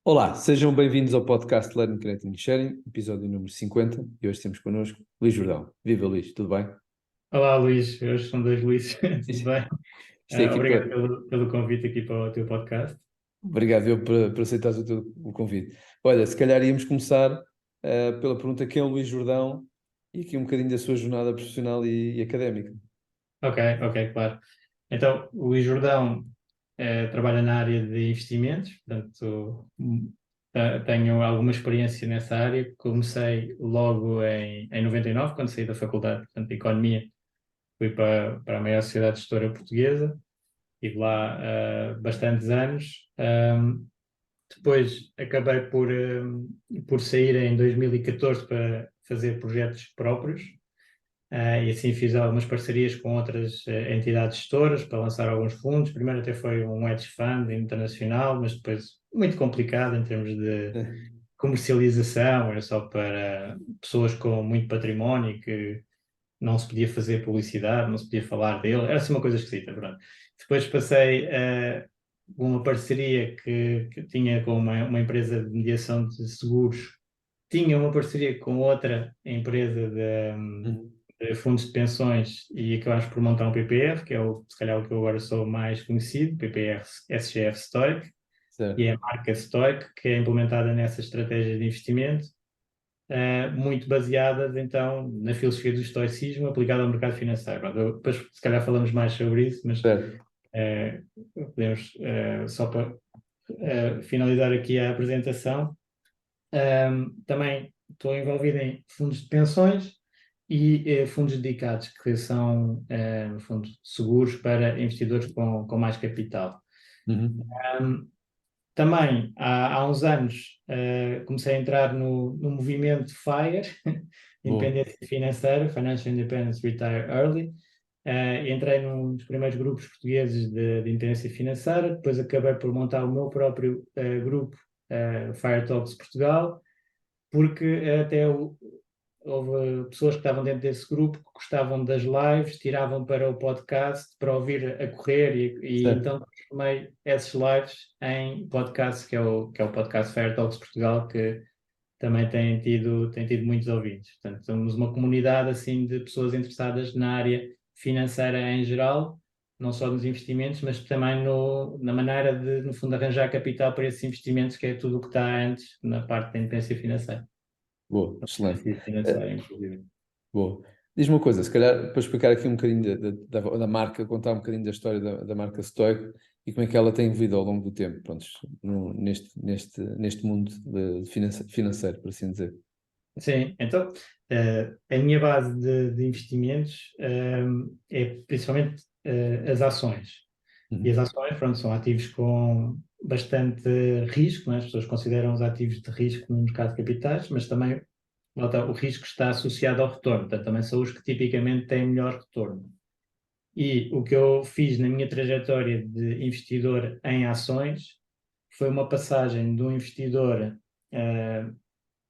Olá, sejam bem-vindos ao podcast Learning, Creating and Sharing, episódio número 50, e hoje temos connosco Luís Jordão. Viva Luís, tudo bem? Olá, Luís. Hoje são dois Luís. Tudo Isto bem? isto é aqui Obrigado para... pelo convite aqui para o teu podcast. Obrigado eu por aceitares o convite. Olha, se calhar íamos começar pela pergunta quem é o Luís Jordão e aqui um bocadinho da sua jornada profissional e académica. Ok, ok, claro. Então, o Luís Jordão trabalha na área de investimentos, portanto, tenho alguma experiência nessa área. Comecei logo em 99, quando saí da faculdade, portanto, de Economia. Fui para a maior sociedade gestora portuguesa, estive lá bastantes anos. Depois acabei por sair em 2014 para fazer projetos próprios, e assim fiz algumas parcerias com outras entidades gestoras para lançar alguns fundos. Primeiro até foi um hedge fund internacional, mas depois muito complicado em termos de comercialização, era só para pessoas com muito património e que não se podia fazer publicidade, não se podia falar dele, era assim uma coisa esquisita, pronto. Depois passei a uma parceria que tinha com uma empresa de mediação de seguros, tinha uma parceria com outra empresa Uhum. de fundos de pensões e acabámos por montar um PPR, que é se calhar o que eu agora sou mais conhecido, PPR SGF Stoic, e Certo. é a marca Stoic, que é implementada nessa estratégia de investimento, muito baseadas então na filosofia do estoicismo aplicada ao mercado financeiro. Pronto, depois, se calhar, falamos mais sobre isso, mas Certo. uh, podemos, só para finalizar aqui a apresentação, também estou envolvido em fundos de pensões e fundos dedicados, que são, no fundo, seguros para investidores com mais capital. Uhum. Um, Também, há uns anos, comecei a entrar no movimento FIRE, Boa. Independência Financeira, Financial Independence Retire Early. Entrei num dos primeiros grupos portugueses de independência financeira, depois acabei por montar o meu próprio grupo, Fire Talks Portugal, porque houve pessoas que estavam dentro desse grupo que gostavam das lives, tiravam para o podcast para ouvir a correr e Certo. então transformei essas lives em podcast, que é o podcast Fair Talks Portugal, que também tem tido muitos ouvintes. Portanto, somos uma comunidade assim de pessoas interessadas na área financeira em geral, não só nos investimentos, mas também na maneira de, no fundo, arranjar capital para esses investimentos, que é tudo o que está antes na parte da independência financeira. Boa, excelente. Independência financeira, inclusive. Boa. Diz-me uma coisa, se calhar para explicar aqui um bocadinho da marca, contar um bocadinho da história da marca Stoic e como é que ela tem evoluído ao longo do tempo, pronto, neste mundo financeiro, por assim dizer. Sim, então, a minha base de investimentos é principalmente as ações. E as Uhum. ações, pronto, são ativos com bastante risco, né? As pessoas consideram os ativos de risco no mercado de capitais, mas também lá está, o risco está associado ao retorno, portanto, também são os que tipicamente têm melhor retorno. E o que eu fiz na minha trajetória de investidor em ações foi uma passagem de um investidor eh,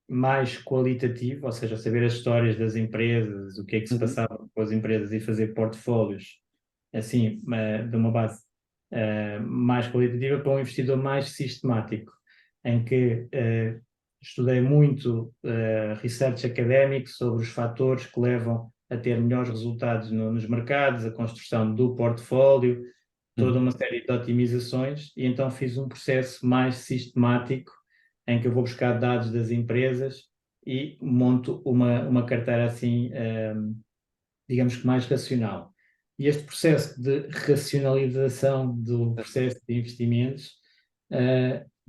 mais qualitativo, ou seja, saber as histórias das empresas, o que é que se Uhum. passava com as empresas e fazer portfólios, assim, de uma base mais qualitativa para um investidor mais sistemático, em que estudei muito research académico sobre os fatores que levam a ter melhores resultados nos mercados, a construção do portfólio, toda uma Uhum. série de otimizações, e então fiz um processo mais sistemático em que eu vou buscar dados das empresas e monto uma carteira assim, digamos que mais racional. E este processo de racionalização do processo de investimentos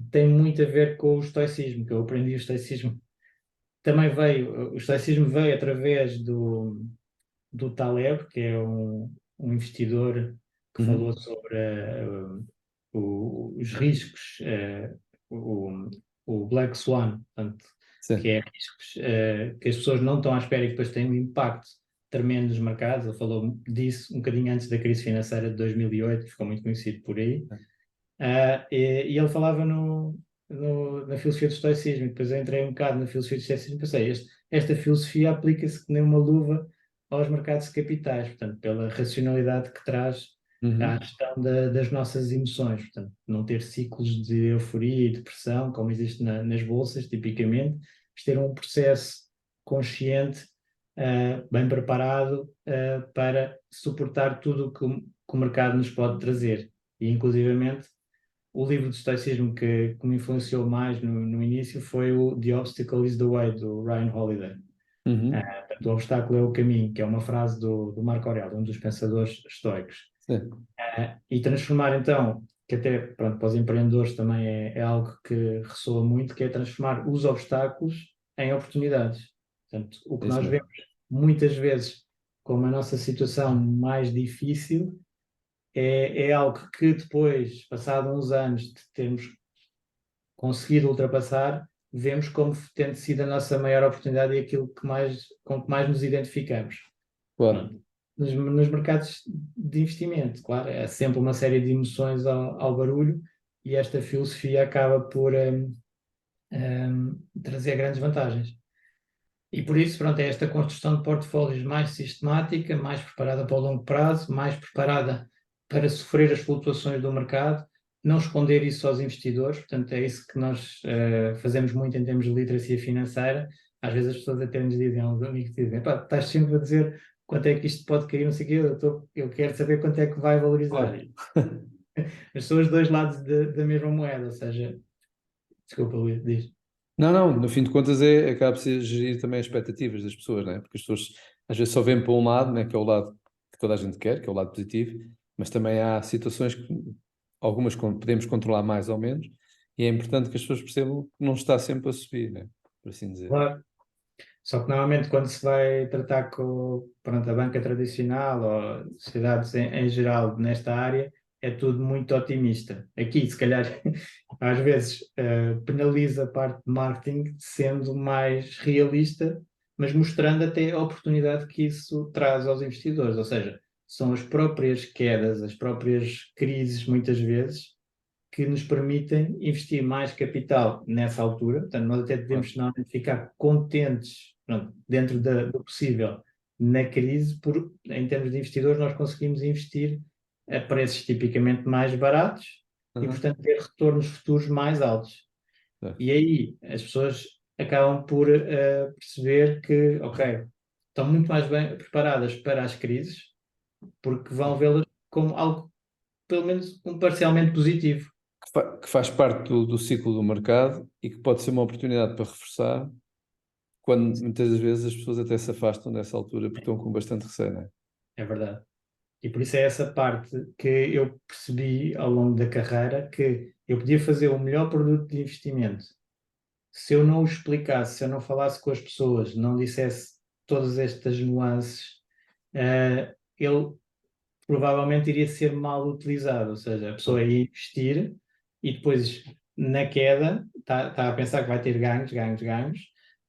tem muito a ver com o estoicismo, que eu aprendi o estoicismo. O estoicismo veio através do Taleb, que é um investidor que falou Uhum. sobre os riscos, o, o Black Swan, portanto, que Sim. é riscos que as pessoas não estão à espera e que depois têm um impacto tremendo nos mercados. Ele falou disso um bocadinho antes da crise financeira de 2008, ficou muito conhecido por aí. E ele falava na filosofia do estoicismo, e depois eu entrei um bocado na filosofia do estoicismo e pensei, esta filosofia aplica-se que nem uma luva aos mercados de capitais, portanto, pela racionalidade que traz à Uhum. gestão das nossas emoções. Portanto, não ter ciclos de euforia e depressão, como existe nas bolsas, tipicamente, mas ter um processo consciente, bem preparado, para suportar tudo que o mercado nos pode trazer. E, inclusivamente, o livro de estoicismo que me influenciou mais no início foi o The Obstacle is the Way, do Ryan Holiday. Uhum. Portanto, o obstáculo é o caminho, que é uma frase do Marco Aurélio, um dos pensadores estoicos. Sim. E transformar então, que até pronto, para os empreendedores também é algo que ressoa muito, que é transformar os obstáculos em oportunidades. Portanto, o É que isso nós mesmo. vemos muitas vezes como a nossa situação mais difícil é algo que depois, passado uns anos de termos conseguido ultrapassar, vemos como tendo sido a nossa maior oportunidade e aquilo com que mais nos identificamos. Claro. Pronto. Nos mercados de investimento, claro, é sempre uma série de emoções ao barulho e esta filosofia acaba por trazer grandes vantagens. E por isso, pronto, é esta construção de portfólios mais sistemática, mais preparada para o longo prazo, mais preparada para sofrer as flutuações do mercado, não esconder isso aos investidores. Portanto, é isso que nós fazemos muito em termos de literacia financeira. Às vezes as pessoas até nos dizem, uns amigos dizem, "Epá, estás sempre a dizer quanto é que isto pode cair, não sei o quê, eu quero saber quanto é que vai valorizar." Claro. Mas são os dois lados da mesma moeda, ou seja, desculpa, Luís, diz. Não, não, no fim de contas acaba por ser gerir também as expectativas das pessoas, né? Porque as pessoas às vezes só veem para um lado, né? Que é o lado que toda a gente quer, que é o lado positivo, mas também há situações que algumas podemos controlar mais ou menos, e é importante que as pessoas percebam que não está sempre a subir, né? Por assim dizer. Claro. Só que normalmente quando se vai tratar com, pronto, a banca tradicional ou sociedades em geral nesta área, é tudo muito otimista. Aqui, se calhar, às vezes penaliza a parte de marketing sendo mais realista, mas mostrando até a oportunidade que isso traz aos investidores. Ou seja, são as próprias quedas, as próprias crises, muitas vezes, que nos permitem investir mais capital nessa altura. Portanto, nós até Claro. devemos normalmente ficar contentes, pronto, dentro do possível na crise, em termos de investidores, nós conseguimos investir a preços tipicamente mais baratos e, Uhum. portanto, ter retornos futuros mais altos. É. E aí as pessoas acabam por perceber que, ok, estão muito mais bem preparadas para as crises, porque vão vê-las como algo, pelo menos, parcialmente positivo. Que faz parte do ciclo do mercado e que pode ser uma oportunidade para reforçar quando muitas das vezes as pessoas até se afastam dessa altura porque estão com bastante receio, não é? É verdade. E por isso é essa parte que eu percebi ao longo da carreira que eu podia fazer o melhor produto de investimento. Se eu não o explicasse, se eu não falasse com as pessoas, não dissesse todas estas nuances, ele provavelmente iria ser mal utilizado. Ou seja, a pessoa ia investir e depois, na queda, está a pensar que vai ter ganhos, ganhos, ganhos,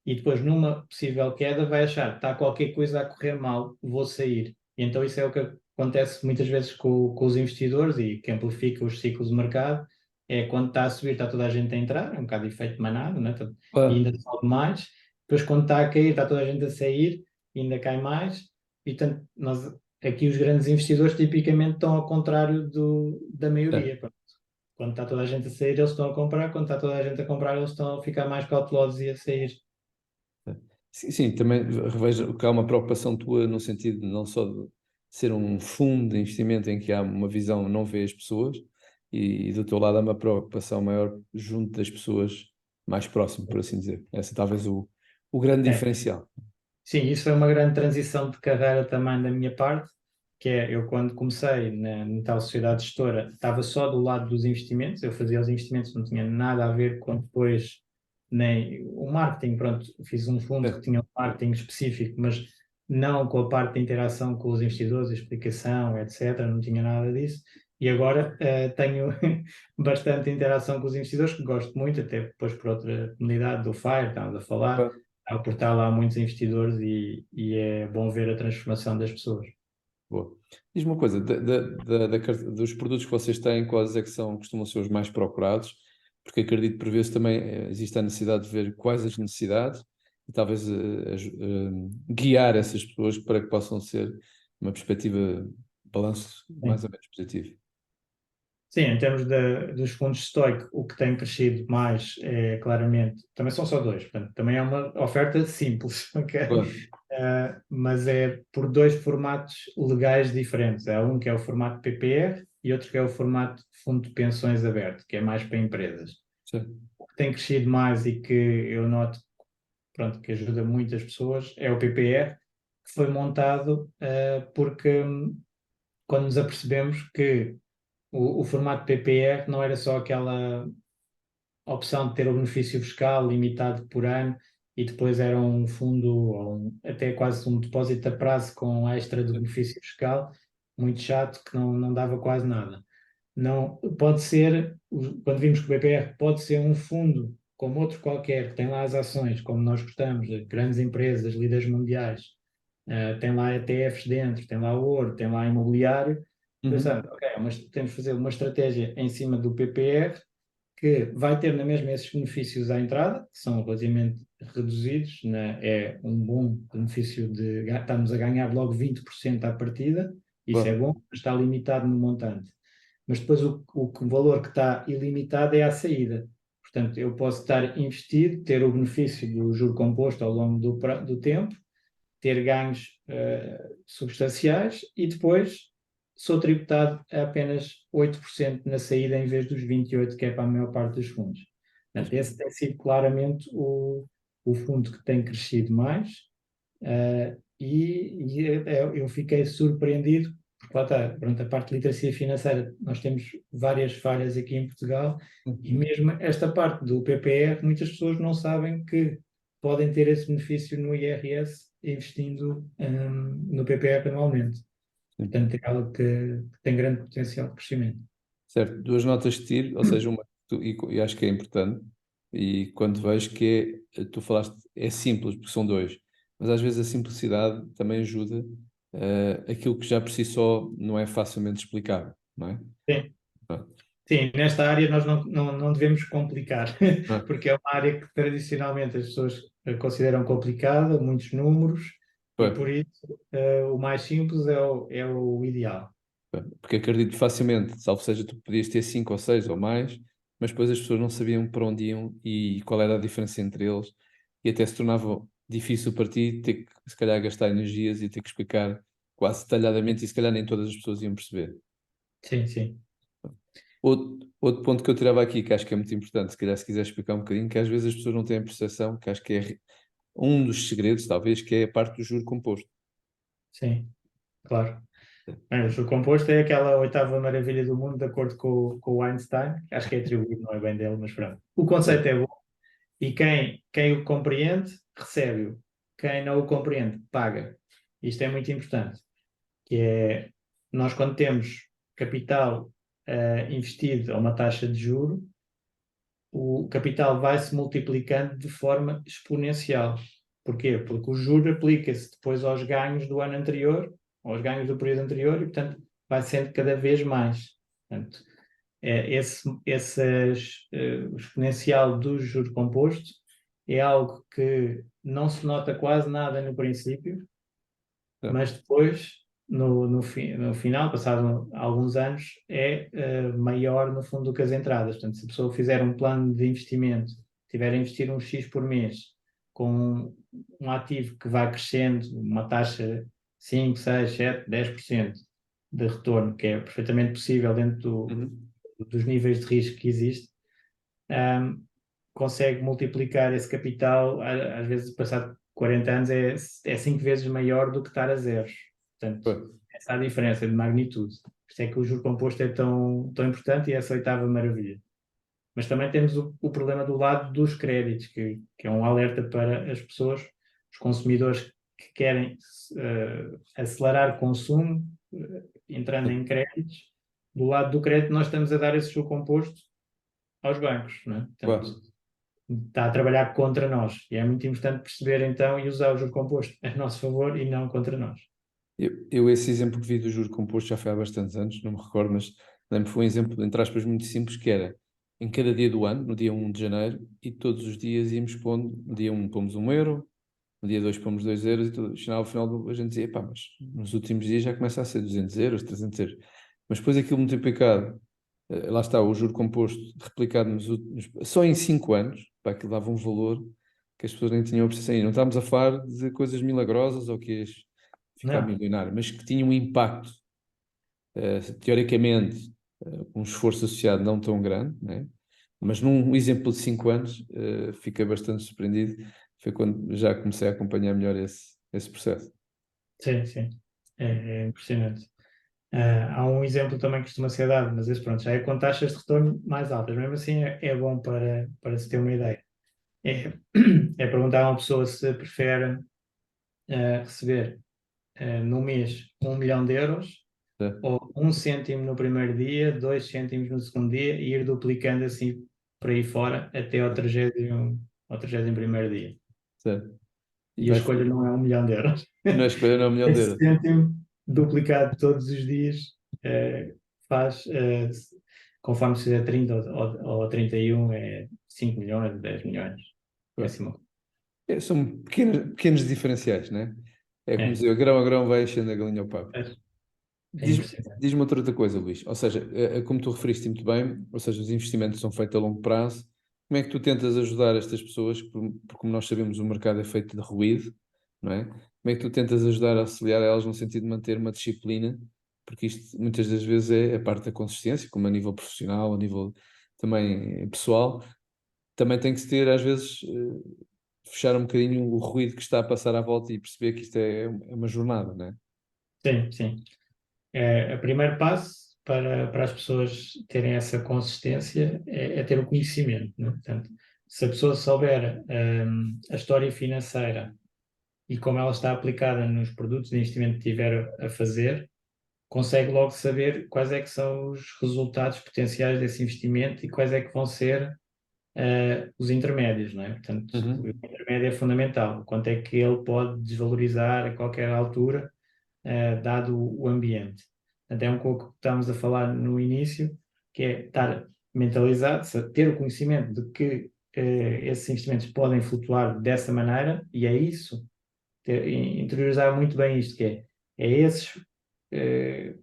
e depois, numa possível queda, vai achar que está qualquer coisa a correr mal, vou sair. E então, isso é o que acontece muitas vezes com os investidores e que amplifica os ciclos de mercado. É quando está a subir, está toda a gente a entrar, é um bocado de efeito de manada, né? E Claro. ainda sobe mais. Depois, quando está a cair, está toda a gente a sair, e ainda cai mais. E, portanto, nós aqui os grandes investidores tipicamente estão ao contrário da É. maioria. Pronto. Quando está toda a gente a sair, eles estão a comprar. Quando está toda a gente a comprar, eles estão a ficar mais cautelosos e a sair. Sim, sim, também revejo que há uma preocupação tua no sentido de não só de ser um fundo de investimento em que há uma visão, não vê as pessoas, e do teu lado há uma preocupação maior junto das pessoas mais próximo, por assim dizer. Esse é talvez o grande É. diferencial. Sim, isso foi uma grande transição de carreira também da minha parte, que é eu quando comecei na tal sociedade gestora, estava só do lado dos investimentos, eu fazia os investimentos, não tinha nada a ver com depois nem o marketing, pronto, fiz um fundo que É, tinha um marketing específico, mas não com a parte de interação com os investidores, explicação, etc., não tinha nada disso. E agora tenho bastante interação com os investidores, que gosto muito, até depois por outra comunidade do FIRE, estávamos a falar, claro. ao portal há muitos investidores e é bom ver a transformação das pessoas. Boa. Diz-me uma coisa, dos produtos que vocês têm, quais é que são, costumam ser os mais procurados? Porque acredito que por vezes também existe a necessidade de ver quais as necessidades e talvez guiar essas pessoas para que possam ser uma perspectiva balanço mais ou menos positivo. Sim, em termos dos fundos Stoic, o que tem crescido mais é claramente, também são só dois, portanto, também é uma oferta simples, ok? Claro. Mas é por dois formatos legais diferentes. Há um que é o formato PPR e outro que é o formato Fundo de Pensões Aberto, que é mais para empresas. Sim. O que tem crescido mais e que eu noto, pronto, que ajuda muitas pessoas é o PPR, que foi montado porque quando nos apercebemos que o formato PPR não era só aquela opção de ter o benefício fiscal limitado por ano e depois era um fundo ou até quase um depósito a prazo com extra do benefício fiscal, muito chato, que não dava quase nada. Não, pode ser, quando vimos que o BPR pode ser um fundo como outro qualquer, que tem lá as ações, como nós gostamos, de grandes empresas, líderes mundiais, tem lá ETFs dentro, tem lá ouro, tem lá imobiliário. Pensamos, ok, mas temos de fazer uma estratégia em cima do PPR que vai ter na mesma esses benefícios à entrada, que são relativamente reduzidos, né? É um bom benefício de estamos a ganhar logo 20% à partida, isso é Claro. bom, mas está limitado no montante. Mas depois o valor que está ilimitado é à saída. Portanto, eu posso estar investido, ter o benefício do juro composto ao longo do tempo, ter ganhos substanciais e depois sou tributado a apenas 8% na saída em vez dos 28% que é para a maior parte dos fundos. Portanto, esse tem sido claramente o fundo que tem crescido mais eu fiquei surpreendido porque lá está, pronto, a parte de literacia financeira, nós temos várias falhas aqui em Portugal e mesmo esta parte do PPR, muitas pessoas não sabem que podem ter esse benefício no IRS investindo no PPR anualmente. Portanto, é algo que tem grande potencial de crescimento. Certo, duas notas de tiro, ou seja, uma e acho que é importante, e quando vejo que tu falaste, é simples, porque são dois, mas às vezes a simplicidade também ajuda aquilo que já por si só não é facilmente explicável, não é? Sim. Ah, Sim, nesta área nós não devemos complicar, ah, porque é uma área que tradicionalmente as pessoas consideram complicada, muitos números, e pois, por isso o mais simples é o ideal. porque acredito facilmente, salvo seja, tu podias ter 5 ou 6 ou mais, mas depois as pessoas não sabiam para onde iam e qual era a diferença entre eles, e até se tornava difícil para ti ter que, se calhar, gastar energias e ter que explicar quase detalhadamente, e se calhar nem todas as pessoas iam perceber. Sim, sim. Outro ponto que eu tirava aqui, que acho que é muito importante, se calhar se quiser explicar um bocadinho, que às vezes as pessoas não têm a percepção, que acho que é um dos segredos, talvez, que é a parte do juro composto. Sim, claro. Bem, o juro composto é aquela oitava maravilha do mundo, de acordo com o Einstein. Acho que é atribuído, não é bem dele, mas pronto. O conceito é bom e quem o compreende, recebe-o. Quem não o compreende, paga. Isto é muito importante, que é nós quando temos capital investido a uma taxa de juro, o capital vai se multiplicando de forma exponencial. Porquê? Porque o juro aplica-se depois aos ganhos do ano anterior, aos ganhos do período anterior, e, portanto, vai sendo cada vez mais. Portanto, o exponencial do juro composto é algo que não se nota quase nada no princípio, É, mas depois, no final, passado alguns anos, é maior no fundo do que as entradas. Portanto, se a pessoa fizer um plano de investimento, tiver a investir um X por mês, com um ativo que vai crescendo, uma taxa 5, 6, 7, 10% de retorno, que é perfeitamente possível dentro uhum. dos níveis de risco que existe, um, consegue multiplicar esse capital, às vezes, passado 40 anos, é 5 vezes maior do que estar a zeros. Portanto, Pois. essa é a diferença de magnitude. Por isso é que o juro composto é tão importante e é essa oitava maravilha. Mas também temos o problema do lado dos créditos, que é um alerta para as pessoas, os consumidores que querem acelerar o consumo, entrando em créditos. Do lado do crédito, nós estamos a dar esse juro composto aos bancos, não é? Portanto, Claro. está a trabalhar contra nós. E é muito importante perceber então e usar o juro composto a nosso favor e não contra nós. Eu esse exemplo que vi do juro composto já foi há bastantes anos, não me recordo, mas lembro que foi um exemplo, entre aspas, muito simples, que era em cada dia do ano, no dia 1 de janeiro, e todos os dias íamos pondo, no dia 1 pomos 1 euro, no dia 2 pomos 2 euros e tudo, ao final a gente dizia, pá, mas nos últimos dias já começa a ser 200 euros, 300 euros. Mas depois aquilo multiplicado, lá está, o juro composto replicado só em 5 anos, pá, aquilo dava um valor que as pessoas nem tinham percebido. E não estávamos a falar de coisas milagrosas ou que ias ficar Não, milionário, mas que tinham um impacto, teoricamente, um esforço associado não tão grande, né? Mas num exemplo de 5 anos, fiquei bastante surpreendido. Foi quando já comecei a acompanhar melhor esse processo. sim, sim. É impressionante. Há um exemplo também que costuma ser dado, mas esse pronto, já é com taxas de retorno mais altas. Mesmo assim, é bom para se ter uma ideia. É, é perguntar a uma pessoa se prefere receber no mês 1 milhão de euros Tá? ou 1 cêntimo no primeiro dia, 2 cêntimos no segundo dia e ir duplicando assim por aí fora até ao 31º dia. Certo. E E a vai, escolha não é 1 milhão de euros. não é escolher não, 1 milhão de Esse euros. cêntimo duplicado todos os dias faz, conforme se fizer 30 ou 31, é 5 milhões, 10 milhões. É Pronto. assim uma coisa. São pequenos diferenciais, né? É como É, dizer, grão a grão vai enchendo a galinha ao papo. é, é Diz, impressionante. diz-me outra coisa, Luís. Ou seja, como tu referiste muito bem, ou seja, os investimentos são feitos a longo prazo. Como é que tu tentas ajudar estas pessoas? Porque, como nós sabemos, o mercado é feito de ruído, não é? Como é que tu tentas ajudar a auxiliar elas no sentido de manter uma disciplina? Porque isto muitas das vezes é a parte da consistência, como a nível profissional, a nível também pessoal. Também tem que se ter, às vezes, fechar um bocadinho o ruído que está a passar à volta e perceber que isto é uma jornada, não é? Sim, sim. O primeiro passo para as pessoas terem essa consistência é ter o conhecimento, né? Portanto, se a pessoa souber a história financeira e como ela está aplicada nos produtos de investimento que tiver a fazer, consegue logo saber quais é que são os resultados potenciais desse investimento e quais é que vão ser os intermédios, não é? Portanto, o Uhum. intermédio é fundamental. Quanto é que ele pode desvalorizar a qualquer altura, dado o ambiente. Portanto, é um pouco que estávamos a falar no início, que é estar mentalizado, ter o conhecimento de que esses investimentos podem flutuar dessa maneira, e é isso, interiorizar muito bem isto, que é esses eh,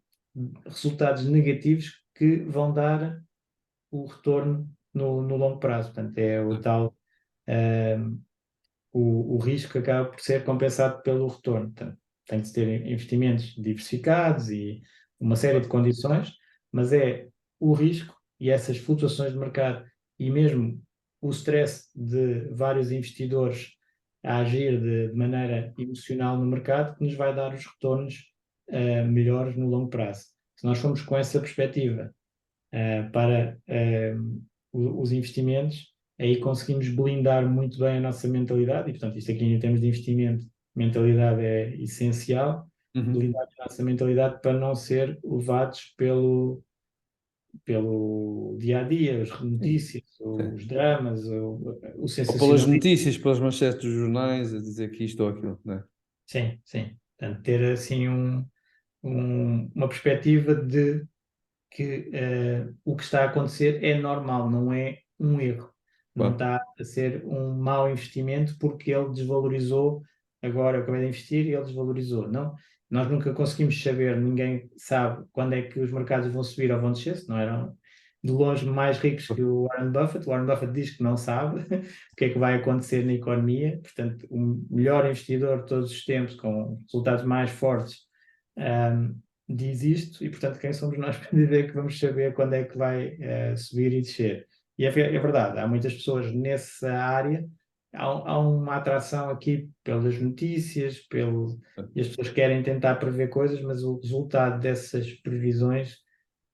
resultados negativos que vão dar o retorno no longo prazo. Portanto, é o tal, eh, o risco acaba por ser compensado pelo retorno. Portanto, tem que se ter investimentos diversificados e uma série de condições, mas é o risco e essas flutuações de mercado e mesmo o stress de vários investidores a agir de maneira emocional no mercado que nos vai dar os retornos melhores no longo prazo. Se nós formos com essa perspectiva para os investimentos, aí conseguimos blindar muito bem a nossa mentalidade, e portanto, isto aqui em termos de investimento, mentalidade é essencial, Uhum. blindar a nossa mentalidade para não ser levados pelo dia a dia, as Sim, notícias, sim. os dramas, o Ou pelas sensacionalismo. notícias, pelas manchetes dos jornais, a dizer que isto ou aquilo, não é? Sim, sim. Portanto, ter assim uma perspectiva de que o que está a acontecer é normal, não é um erro. Não Claro. está a ser um mau investimento porque ele desvalorizou. Agora eu acabei de investir e ele desvalorizou. Não, nós nunca conseguimos saber, ninguém sabe quando é que os mercados vão subir ou vão descer, se não eram de longe mais ricos que o Warren Buffett. O Warren Buffett diz que não sabe o que é que vai acontecer na economia. Portanto, o melhor investidor de todos os tempos, com resultados mais fortes, um, diz isto e, portanto, quem somos nós para dizer que vamos saber quando é que vai subir e descer? E é verdade, há muitas pessoas nessa área, há uma atração aqui pelas notícias, e as pessoas querem tentar prever coisas, mas o resultado dessas previsões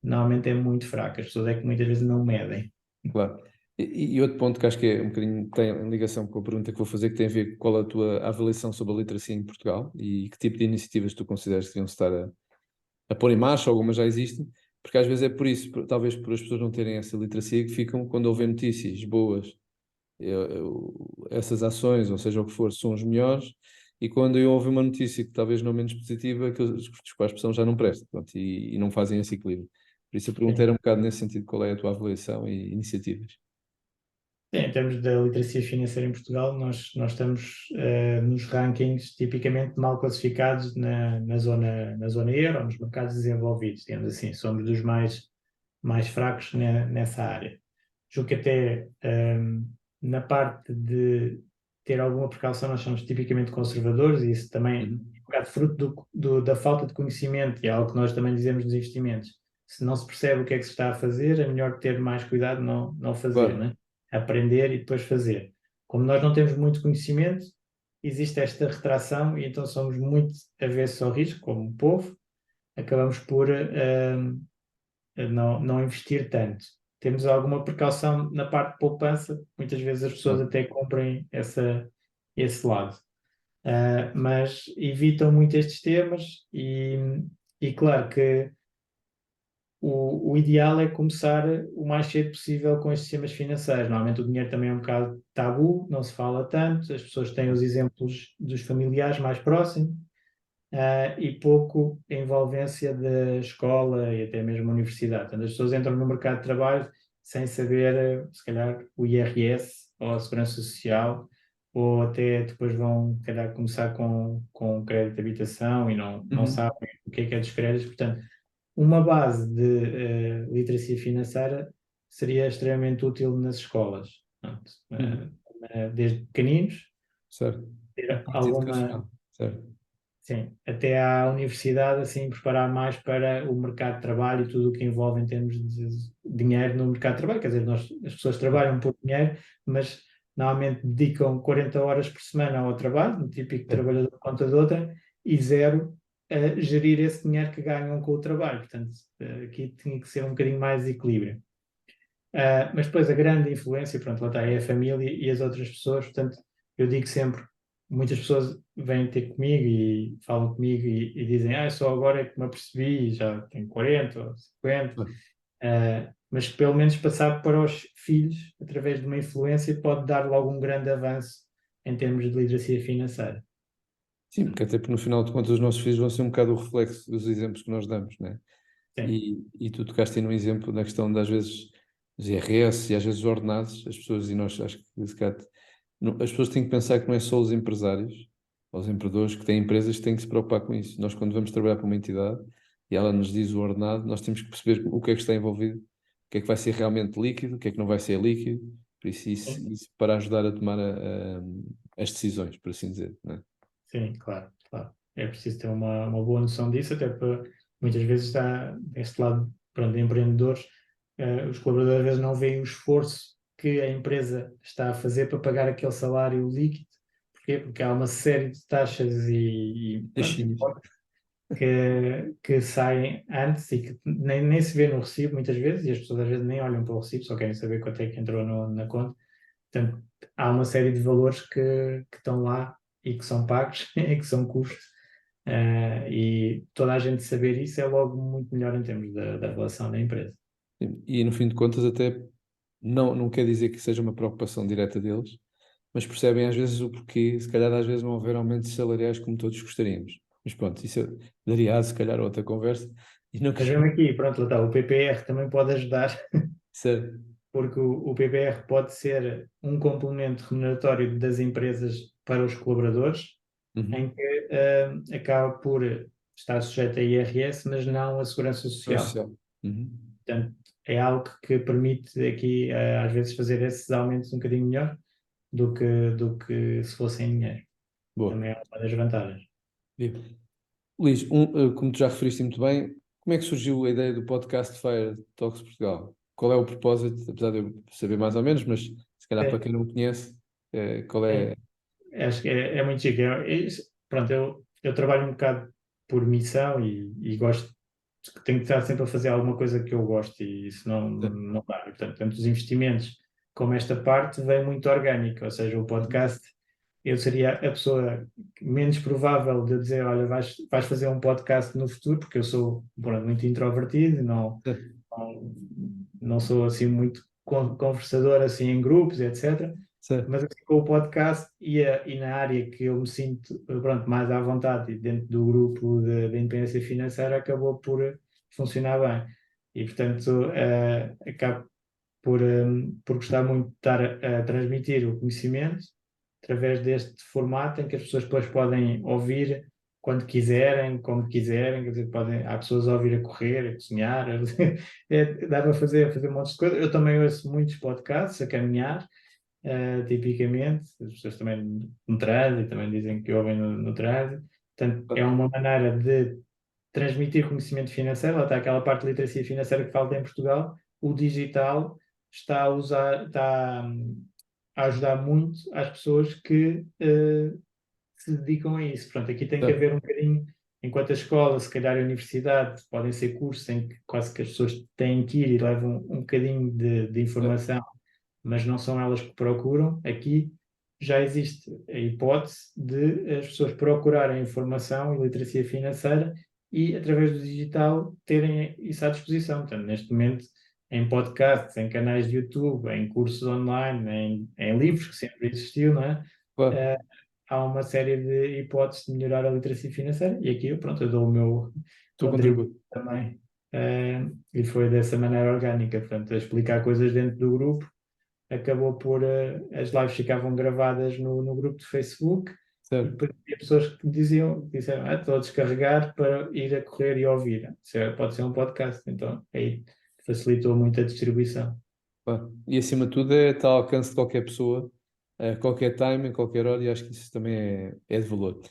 normalmente é muito fraco. As pessoas é que muitas vezes não medem. Claro. E outro ponto que acho que é um bocadinho tem ligação com a pergunta que vou fazer, que tem a ver com qual a tua avaliação sobre a literacia em Portugal e que tipo de iniciativas tu consideras que deviam estar a pôr em marcha, algumas já existem, porque às vezes é por isso, talvez por as pessoas não terem essa literacia, que ficam, quando ouvem notícias boas, essas ações, ou seja o que for, são os melhores, e quando eu ouvo uma notícia que talvez não menos positiva, aqueles com a expressão já não prestam, pronto, e não fazem esse equilíbrio. Por isso a pergunta Sim. era um bocado nesse sentido, qual é a tua avaliação e iniciativas? Em termos da literacia financeira em Portugal, nós estamos nos rankings tipicamente mal classificados na zona euro, nos mercados desenvolvidos, digamos assim, somos dos mais fracos nessa área. Julgo que até na parte de ter alguma precaução, nós somos tipicamente conservadores e isso também é um bocado fruto da falta de conhecimento, e é algo que nós também dizemos nos investimentos. Se não se percebe o que é que se está a fazer, é melhor ter mais cuidado não fazer, Claro. né? Aprender e depois fazer. Como nós não temos muito conhecimento, existe esta retração e então somos muito avessos ao risco, como povo, acabamos por não investir tanto. Temos alguma precaução na parte de poupança, muitas vezes as pessoas Claro. até comprem esse lado. Mas evitam muito estes temas e claro que o ideal é começar o mais cedo possível com estes temas financeiros. Normalmente o dinheiro também é um bocado tabu, não se fala tanto, as pessoas têm os exemplos dos familiares mais próximos, e pouco a envolvência da escola e até mesmo a universidade. Portanto, as pessoas entram no mercado de trabalho sem saber, se calhar, o IRS ou a Segurança Social, ou até depois vão, se calhar, começar com crédito de habitação e não Uhum. sabem o que é dos créditos. Portanto, uma base de literacia financeira seria extremamente útil nas escolas. Portanto, Uhum. desde pequeninos, Certo. A ter parte alguma. educacional. Certo. Sim, até à universidade, assim, preparar mais para o mercado de trabalho e tudo o que envolve em termos de dinheiro no mercado de trabalho. Quer dizer, as pessoas trabalham por dinheiro, mas normalmente dedicam 40 horas por semana ao trabalho, um típico É. trabalhador por conta de outra, e zero a gerir esse dinheiro que ganham com o trabalho. Portanto, aqui tinha que ser um bocadinho mais de equilíbrio. Mas depois a grande influência, pronto, lá está, é a família e as outras pessoas. Portanto, eu digo sempre, muitas pessoas vêm ter comigo e falam comigo e dizem, só agora é que me apercebi, já tenho 40 ou 50, Claro. mas pelo menos passar para os filhos, através de uma influência, pode dar logo um grande avanço em termos de literacia financeira. Sim, porque até porque no final de contas os nossos filhos vão ser um bocado o reflexo dos exemplos que nós damos, né? Sim, E tu tocaste aí num exemplo na questão de às vezes os IRS e às vezes os ordenados, as pessoas, e nós acho que se calhar, as pessoas têm que pensar que não é só os empresários ou os empreendedores que têm empresas que têm que se preocupar com isso. Nós, quando vamos trabalhar para uma entidade e ela nos diz o ordenado, nós temos que perceber o que é que está envolvido, o que é que vai ser realmente líquido, o que é que não vai ser líquido, por sim, isso para ajudar a tomar as decisões, por assim dizer, não é? sim, claro, claro. É preciso ter uma boa noção disso, até para muitas vezes está deste lado, pronto, de empreendedores. Os colaboradores às vezes não veem o esforço que a empresa está a fazer para pagar aquele salário líquido. Porquê? Porque há uma série de taxas e pronto, Taxinhas. impostos que saem antes e que nem se vê no recibo muitas vezes, e as pessoas às vezes nem olham para o recibo, só querem saber quanto é que entrou na conta. Portanto, há uma série de valores que estão lá e que são pagos, e que são custos, e toda a gente saber isso é logo muito melhor em termos da relação da empresa. E no fim de contas, até não quer dizer que seja uma preocupação direta deles, mas percebem às vezes o porquê, se calhar às vezes não haver aumentos salariais como todos gostaríamos. Mas pronto, isso daria se calhar a outra conversa e não Mas queria mesmo aqui, pronto, lá está, o PPR também pode ajudar, ser. porque o PPR pode ser um complemento remuneratório das empresas para os colaboradores, em Uhum. que acaba por estar sujeito a IRS, mas não a Segurança É Social. social. Uhum. Portanto, é algo que permite aqui, às vezes, fazer esses aumentos um bocadinho melhor do que se fosse em dinheiro. Boa. Também é uma das vantagens. Viva. Luís, como tu já referiste muito bem, como é que surgiu a ideia do podcast Fire Talks Portugal? Qual é o propósito, apesar de eu saber mais ou menos, mas se calhar para Sim, quem não me conhece, qual sim. é. Acho que é muito chique. Pronto, eu trabalho um bocado por missão e gosto, tenho que estar sempre a fazer alguma coisa que eu gosto e isso não dá. E, portanto, tanto os investimentos como esta parte vem muito orgânica, ou seja, o Uhum. podcast, eu seria a pessoa menos provável de eu dizer, olha, vais fazer um podcast no futuro, porque eu sou, pronto, muito introvertido, não, não sou assim muito conversador assim em grupos, etc. Certo. Mas assim, com o podcast e na área que eu me sinto, pronto, mais à vontade e dentro do grupo de independência financeira acabou por funcionar bem. E portanto acabo por gostar muito de estar a transmitir o conhecimento através deste formato em que as pessoas depois podem ouvir quando quiserem, como quiserem, quer dizer, há pessoas a ouvir a correr, a cozinhar, dá para fazer um monte de coisas. Eu também ouço muitos podcasts a caminhar, tipicamente, as pessoas também no trânsito, também dizem que ouvem no trânsito, portanto é uma maneira de transmitir conhecimento financeiro. Lá está aquela parte de literacia financeira que falta em Portugal. O digital está a ajudar muito às pessoas que se dedicam a isso. Pronto, aqui tem que Certo. haver um bocadinho, enquanto a escola, se calhar a universidade, podem ser cursos em que quase que as pessoas têm que ir e levam um bocadinho de informação, mas não são elas que procuram. Aqui já existe a hipótese de as pessoas procurarem informação e literacia financeira e, através do digital, terem isso à disposição. Portanto, neste momento, em podcasts, em canais de YouTube, em cursos online, em livros, que sempre existiu, não é? Claro. Há uma série de hipóteses de melhorar a literacia financeira e aqui, pronto, eu dou o meu Tu contributo contribui. também. E foi dessa maneira orgânica, portanto, a explicar coisas dentro do grupo. Acabou por as lives ficavam gravadas no grupo de Facebook e Certo. depois havia pessoas que disseram, estou a descarregar para ir a correr e ouvir. Pode ser um podcast, então aí facilitou muito a distribuição. Claro. E acima de tudo está ao alcance de qualquer pessoa, a qualquer time, em qualquer hora, e acho que isso também é de valor.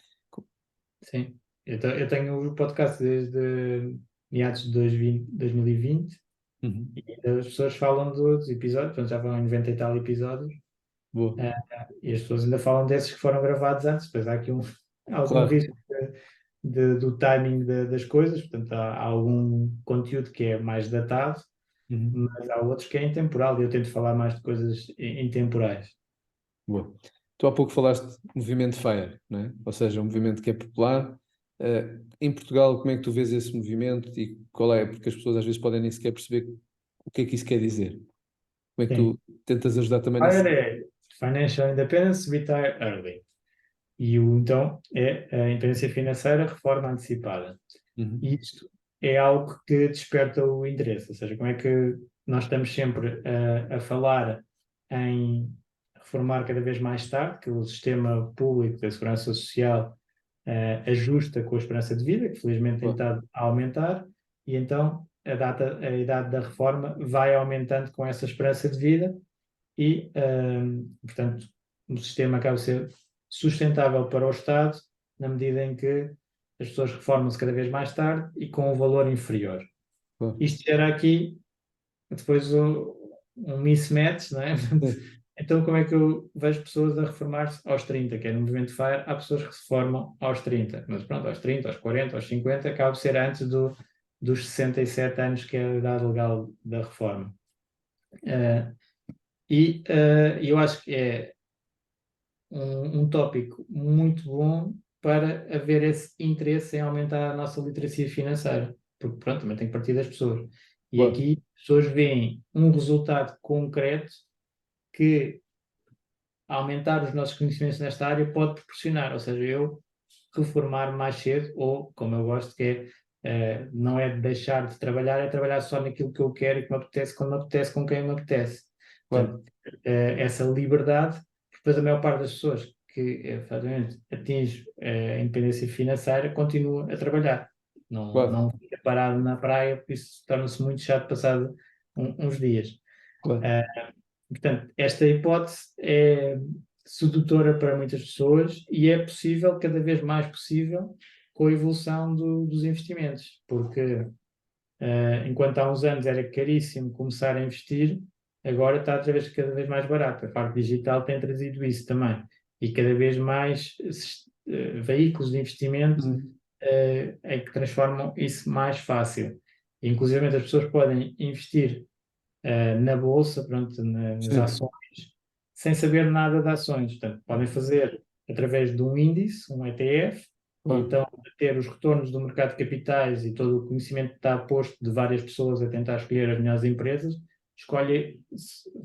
Sim, eu tenho o podcast desde meados de 2020 Uhum. e as pessoas falam dos episódios, portanto já vão em 90 e tal episódios, Boa. e as pessoas ainda falam desses que foram gravados antes, depois há aqui algum Claro. risco do timing das coisas, portanto há algum conteúdo que é mais datado, Uhum. mas há outros que é intemporal e eu tento falar mais de coisas intemporais. Boa. Tu há pouco falaste de movimento FIRE, não é? Ou seja, um movimento que é popular. Em Portugal, como é que tu vês esse movimento e qual é? Porque as pessoas às vezes podem nem sequer perceber o que é que isso quer dizer. Como é que Sim. tu tentas ajudar também nesse... FIRE é Financial Independence, Retire Early. E então é a independência financeira, reforma antecipada. Uhum. E isto é algo que desperta o interesse, ou seja, como é que nós estamos sempre a falar em reformar cada vez mais tarde, que o sistema público da segurança social ajusta com a esperança de vida, que felizmente tem Claro. estado a aumentar, e então a idade da reforma vai aumentando com essa esperança de vida e, portanto, o sistema acaba a ser sustentável para o Estado na medida em que as pessoas reformam-se cada vez mais tarde e com um valor inferior. Claro. Isto gera aqui depois um mismatch, não é? Sim. Então, como é que eu vejo pessoas a reformar-se aos 30, que é no movimento FIRE, há pessoas que se formam aos 30, mas pronto, aos 30, aos 40, aos 50, acaba de ser antes dos 67 anos, que é a idade legal da reforma. Eu acho que é um tópico muito bom para haver esse interesse em aumentar a nossa literacia financeira, porque pronto, também tem que partir das pessoas. E Claro. aqui as pessoas veem um resultado concreto que aumentar os nossos conhecimentos nesta área pode proporcionar, ou seja, eu reformar mais cedo, ou como eu gosto, que não é deixar de trabalhar, é trabalhar só naquilo que eu quero e que me apetece, quando me apetece, com quem me apetece. Portanto, Claro. essa liberdade, depois a maior parte das pessoas que efetivamente atinge a independência financeira continua a trabalhar. Não, Claro. não fica parado na praia, porque isso torna-se muito chato passado uns dias. Claro. Uh, Portanto, esta hipótese é sedutora para muitas pessoas e é possível, cada vez mais possível, com a evolução dos investimentos, porque enquanto há uns anos era caríssimo começar a investir, agora está cada vez mais barato. A parte digital tem trazido isso também. E cada vez mais veículos de investimento Uhum. é que transformam isso mais fácil. Inclusive, as pessoas podem investir na bolsa, pronto, nas Sim. ações, sem saber nada de ações. Portanto, podem fazer através de um índice, um ETF, e Claro. então ter os retornos do mercado de capitais e todo o conhecimento que está posto de várias pessoas a tentar escolher as melhores empresas,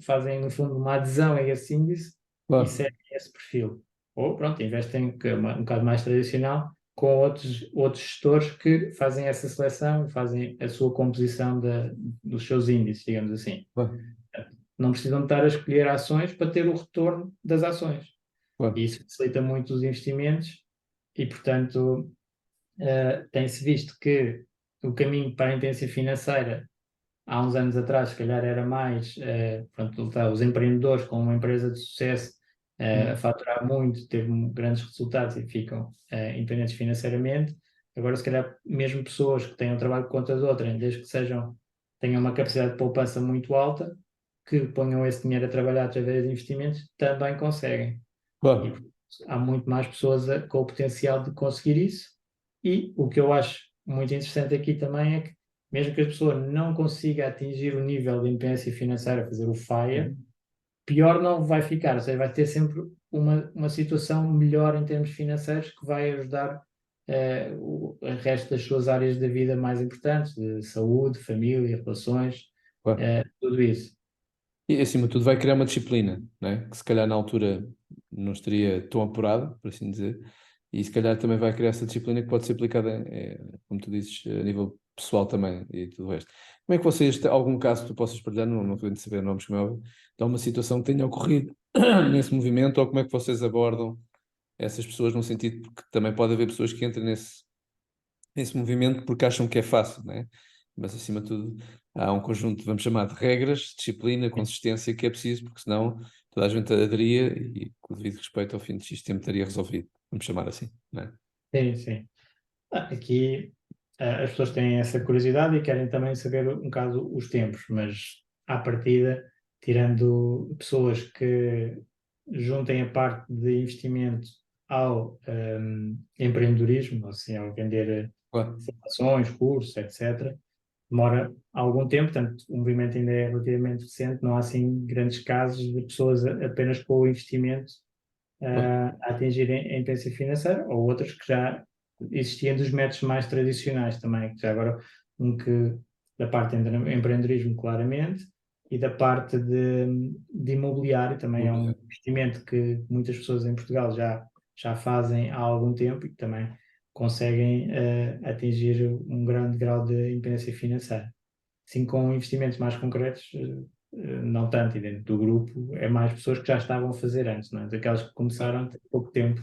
fazem no fundo uma adesão a esse índice e Claro. seguem esse perfil. Ou pronto, investem, que é um bocado mais tradicional, com outros gestores que fazem essa seleção, fazem a sua composição dos seus índices, digamos assim. Claro. não precisam de estar a escolher ações para ter o retorno das ações. Claro. E isso facilita muito os investimentos e, portanto, tem-se visto que o caminho para a independência financeira há uns anos atrás, se calhar era mais pronto, os empreendedores com uma empresa de sucesso a faturar muito, teve grandes resultados e ficam independentes financeiramente. Agora, se calhar, mesmo pessoas que têm um trabalho por conta de outra, desde que tenham uma capacidade de poupança muito alta, que ponham esse dinheiro a trabalhar através de investimentos, também conseguem. E Claro. há muito mais pessoas com o potencial de conseguir isso. E o que eu acho muito interessante aqui também é que, mesmo que a pessoa não consiga atingir o nível de independência financeira, fazer o FIRE, pior não vai ficar. Ou seja, vai ter sempre uma situação melhor em termos financeiros que vai ajudar o resto das suas áreas da vida mais importantes, de saúde, família, relações, Claro. tudo isso. E acima de tudo vai criar uma disciplina, né? Que se calhar na altura não estaria tão apurado, por assim dizer, e se calhar também vai criar essa disciplina que pode ser aplicada, como tu dizes, a nível pessoal também e tudo o resto. Como é que vocês, algum caso que tu possas partilhar, não estou a saber nomes como é óbvio, de alguma situação que tenha ocorrido nesse movimento, ou como é que vocês abordam essas pessoas no sentido, porque também pode haver pessoas que entrem nesse movimento porque acham que é fácil, né? Mas acima de tudo há um conjunto, vamos chamar de regras, disciplina, consistência que é preciso, porque senão toda a gente aderia e com o devido respeito ao fim de X tempo estaria resolvido, vamos chamar assim, né? Sim, sim. Aqui as pessoas têm essa curiosidade e querem também saber um bocado os tempos, mas à partida, tirando pessoas que juntem a parte de investimento ao empreendedorismo, assim, ao vender Claro, ações, cursos, etc., demora algum tempo, portanto, o movimento ainda é relativamente recente, não há assim grandes casos de pessoas apenas com o investimento claro, a atingirem a independência financeira, ou outras que já existiam dos métodos mais tradicionais também, que já agora que da parte de empreendedorismo claramente, e da parte de imobiliário também é um mobiliário. investimento que muitas pessoas em Portugal já fazem há algum tempo e que também conseguem atingir um grande grau de independência financeira. Assim, com investimentos mais concretos, não tanto, e dentro do grupo é mais pessoas que já estavam a fazer antes, não é? Daquelas que começaram a ter pouco tempo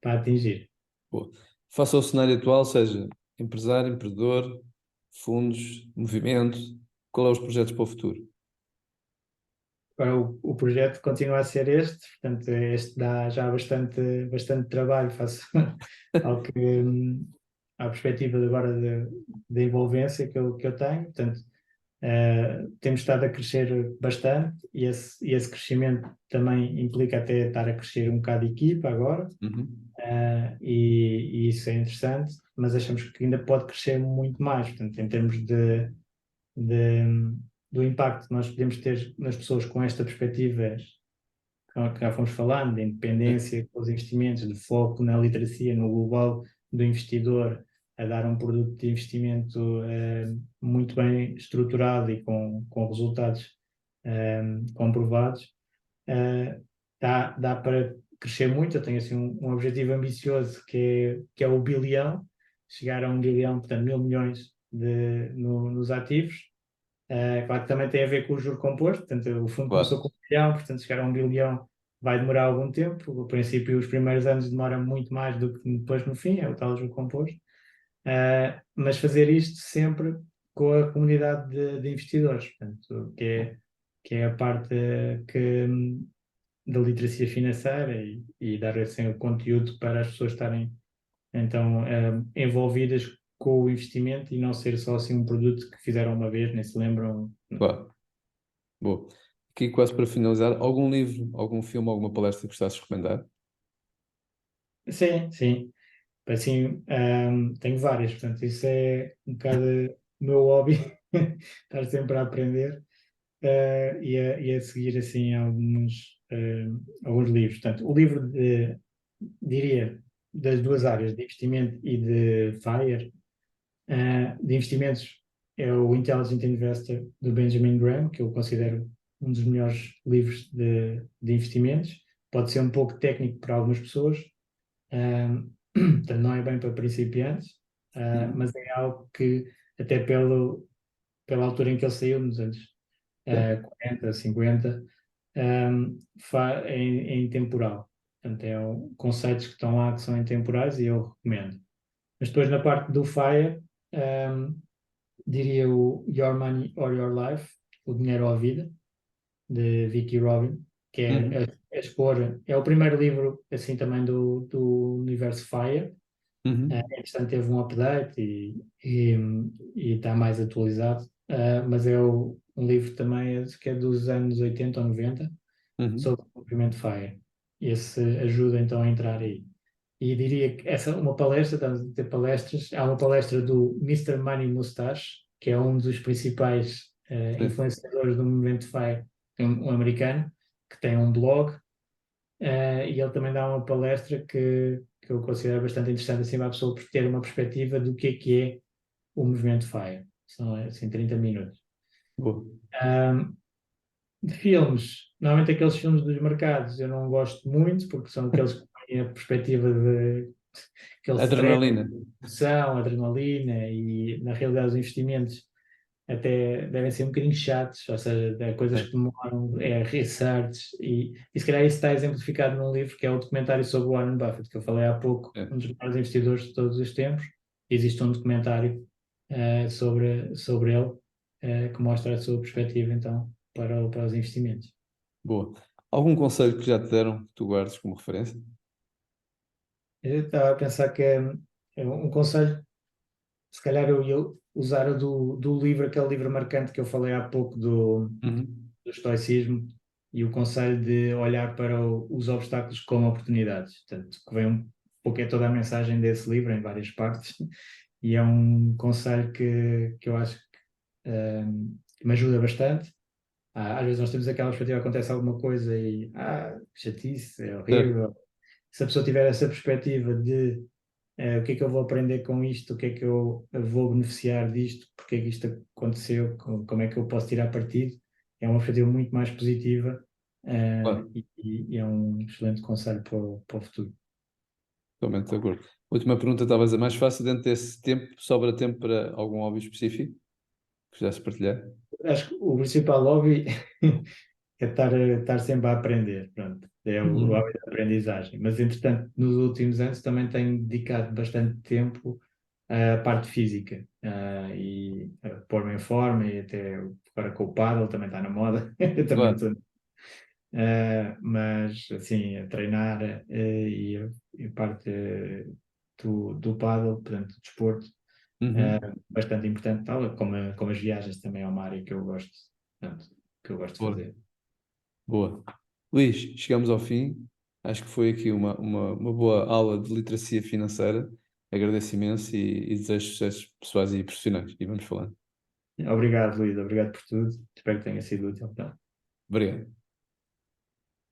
para atingir. Boa. Faça o cenário atual, seja empresário, empreendedor, fundos, movimento, qual é os projetos para o futuro? Agora, o projeto continua a ser este, portanto, este dá já bastante trabalho, faço ao que, à perspectiva de agora de envolvência que eu tenho, portanto, temos estado a crescer bastante e esse crescimento também implica até estar a crescer um bocado de equipa agora, Uhum. e isso é interessante, mas achamos que ainda pode crescer muito mais, portanto, em termos de- do impacto que nós podemos ter nas pessoas com esta perspectiva que já fomos falando, de Sim. independência com os investimentos, de foco na literacia, no global do investidor, a dar um produto de investimento muito bem estruturado e com resultados comprovados, dá para crescer muito. Eu tenho assim um objetivo ambicioso que é o bilhão, chegar a 1 bilhão, portanto 1.000 milhões nos ativos. Claro que também tem a ver com o juro composto, portanto o fundo começou Claro, com 1 bilhão, portanto chegar a 1 bilhão vai demorar algum tempo. No princípio, os primeiros anos demoram muito mais do que depois no fim, é o tal juro composto. Mas fazer isto sempre com a comunidade de investidores, portanto, que é a parte que, da literacia financeira e dar assim, o conteúdo para as pessoas estarem então envolvidas com o investimento e não ser só assim um produto que fizeram uma vez, nem se lembram. claro. Boa. Aqui quase para finalizar, algum livro, algum filme, alguma palestra que gostasses de recomendar? Sim, sim. Assim, tenho várias, portanto, isso é um bocado o meu hobby, estar sempre a aprender e a seguir assim alguns livros. Portanto, o livro diria das duas áreas, de investimento e de FIRE, de investimentos é o Intelligent Investor do Benjamin Graham, que eu considero um dos melhores livros de investimentos. Pode ser um pouco técnico para algumas pessoas, portanto não é bem para principiantes, Uhum. mas é algo que até pela altura em que ele saiu, nos anos Ok. 40, 50, em temporal. Portanto, conceitos que estão lá que são intemporais e eu recomendo. Mas depois na parte do FIRE, diria o Your Money or Your Life, o Dinheiro ou a Vida, de Vicky Robin, que é Uhum. a expor, é o primeiro livro assim também do universo FIRE. Uhum. Entretanto teve um update e está mais atualizado, mas um livro também acho que é dos anos 80 ou 90 Uhum. sobre o movimento FIRE. Esse ajuda então a entrar aí. E diria que uma palestra, estamos a ter palestras, há uma palestra do Mr. Money Mustache, que é um dos principais Sim. influenciadores do movimento FIRE, um americano, que tem um blog, e ele também dá uma palestra que eu considero bastante interessante assim, para a pessoa ter uma perspectiva do que é o movimento FIRE. São assim 30 minutos. Boa. Um, de filmes, normalmente aqueles filmes dos mercados eu não gosto muito, porque são aqueles que têm a perspectiva de aquele stress, Adrenalina. emoção, adrenalina e na realidade os investimentos até devem ser um bocadinho chatos, ou seja, coisas que Sim. demoram, research, e se calhar isso está exemplificado num livro que é o documentário sobre o Warren Buffett, que eu falei há pouco, É. um dos maiores investidores de todos os tempos. Existe um documentário sobre ele, que mostra a sua perspectiva, então, para os investimentos. Boa. Algum conselho que já te deram que tu guardes como referência? Eu estava a pensar que é um conselho, se calhar eu ia usar o do livro, aquele livro marcante que eu falei há pouco Uhum. do estoicismo e o conselho de olhar para os obstáculos como oportunidades. Portanto, que vem um pouco é toda a mensagem desse livro em várias partes e é um conselho que eu acho que me ajuda bastante. Às vezes nós temos aquela perspectiva, acontece alguma coisa e que chatice, é Certo. horrível. Se a pessoa tiver essa perspectiva de o que é que eu vou aprender com isto, o que é que eu vou beneficiar disto, porque é que isto aconteceu, como é que eu posso tirar partido, é uma perspectiva muito mais positiva, Claro, e é um excelente conselho para o futuro. totalmente de acordo. Última pergunta, talvez a mais fácil, dentro desse tempo, sobra tempo para algum hobby específico que quisesse partilhar? Acho que o principal hobby é estar sempre a aprender, pronto, é o Uhum. hobby da aprendizagem, mas entretanto nos últimos anos também tenho dedicado bastante tempo à parte física, e a pôr-me em forma e até agora com o paddle também está na moda. Eu também Claro. estou, mas assim, a treinar, e a parte do paddle, portanto, do desporto, Uhum. bastante importante, tal como as viagens também é uma área que eu gosto, portanto, que eu gosto de Boa. fazer. Boa. Luís, chegamos ao fim. Acho que foi aqui uma boa aula de literacia financeira. Agradeço imenso e desejo sucessos pessoais e profissionais. E vamos falando. Obrigado, Luís, obrigado por tudo, espero que tenha sido útil. Então. Obrigado.